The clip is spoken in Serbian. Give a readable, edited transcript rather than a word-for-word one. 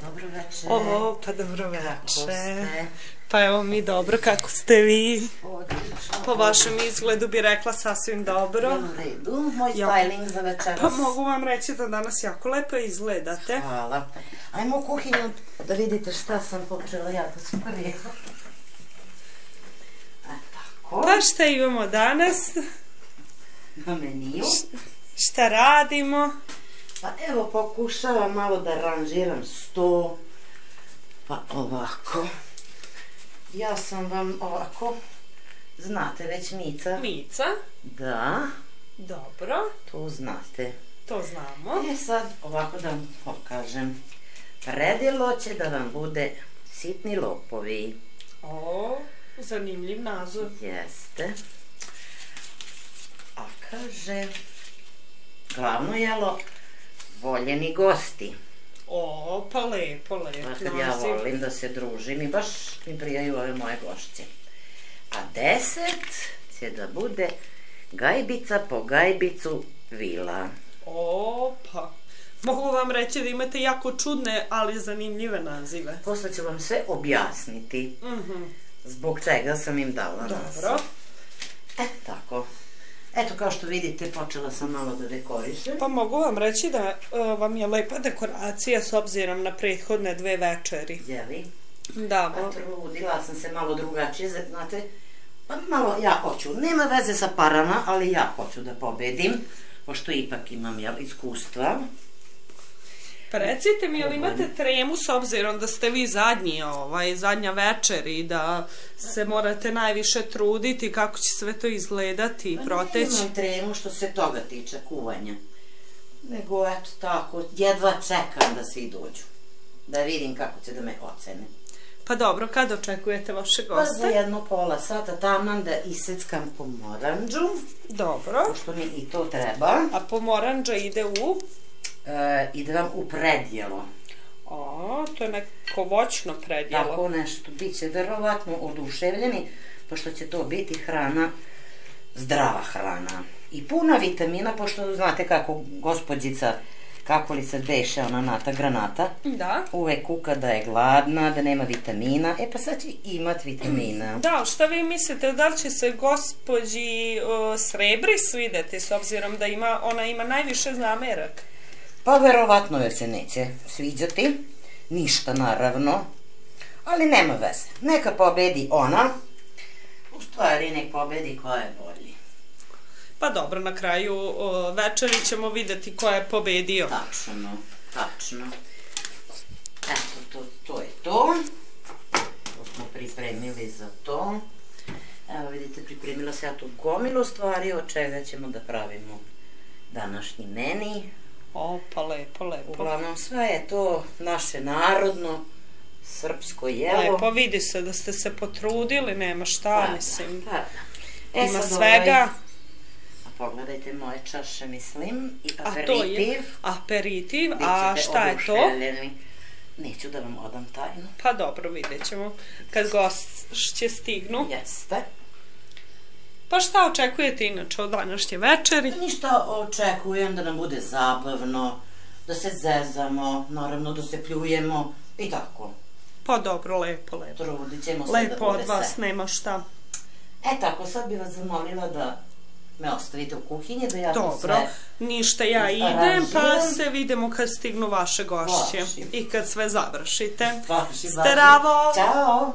Dobro večer. O, pa dobro večer. Pa evo mi dobro, kako ste vi? Po vašem izgledu bi rekla sasvim dobro. U redu, moj styling za večeras. Pa mogu vam reći da danas jako lepo izgledate. Hvala. Ajmo u kuhinju da vidite šta sam počela ja da spremam. Tako. Pa šta imamo danas? Na meniju. Šta radimo? Pa evo pokušavam malo da aranžiram sto. Pa ovako. Ja sam vam ovako, znate već Mica? Mica? Da. Dobro. To znate. To znamo. E sad ovako da vam pokažem. Predilo će da vam bude sitni lopovi. O, zanimljiv naziv. Jeste. A kaže, glavno jelo, voljeni gosti. O, pa lepo, lepo Kad ja volim da se družim i baš mi prijaju ove moje gošće. A desert će da bude gajbica po gajbicu vila. O, pa. Mogu vam reći da imate jako čudne, ali zanimljive nazive. Posle ću vam sve objasniti zbog čega sam im dala naziv. Dobro. Tako. Eto, kao što vidite, počela sam malo da dekorišem. Pa mogu vam reći da vam je lepa dekoracija s obzirom na prethodne 2 večeri. Jeli? Da. Trudila sam se malo drugačije, znate, pa malo ja hoću, nema veze sa parama, ali ja hoću da pobedim, pošto ipak imam iskustva. Pa recite mi, jel imate tremu s obzirom da ste vi zadnja večer i da se morate najviše truditi, kako će sve to izgledati i proteći? Nemam tremu što se toga tiče kuvanja, nego eto tako, jedva čekam da svi dođu, da vidim kako će da me ocene. Pa dobro, kad očekujete vaše Pa goste? za jedno pola sata taman da iseckam pomoranđu. Dobro. Pošto mi i to treba. A pomoranđa ide u? Ide vam u predjelo. O, to je neko voćno predjelo. Tako nešto, bit će verovatno oduševljeni, pošto će to biti hrana, zdrava hrana. I puna vitamina, pošto znate kako gospođica, kako li se deše ona Nata Granata, uvek kuka da je gladna, da nema vitamina, e pa sad će imat vitamina. Da, šta vi mislite, da li će se gospođi Srebri svideti, s obzirom da ona ima najviše zamerak? Pa verovatno joj se neće sviđati, ništa naravno, ali nema veze, neka pobedi ona, u stvari nek pobedi ko je bolji. Pa dobro, na kraju večeri ćemo videti ko je pobedio. Tačno, tačno. Eto, to je to. To smo pripremili za to. Evo vidite, pripremila se ja tu gomilu stvari od čega ćemo da pravimo današnji meni. O, pa lepo, lepo. Uglavnom sve je to naše narodno, srpsko jelo. Lepo, vidi se da ste se potrudili, nema šta, mislim. Ima sad svega. Pogledajte moje čaše, mislim, i A to je aperitiv, a šta je to? Neću da vam odam tajnu. Pa dobro, vidjet ćemo kad gošće stignu. Jeste. Pa šta očekujete inače od današnje večeri? Ništa, očekujem da nam bude zabavno, da se zezamo, naravno da se pljujemo i tako. Pa dobro, lepo, lepo. Trudit ćemo se da bude sve. Lepo od vas, nema šta. E tako, sad bih vas zamolila da me ostavite u kuhinji, da ja to sve... Dobro, ništa, ja idem, pa se vidimo kad stignu vaše gošće i kad sve završite. Zdravo! Ćao!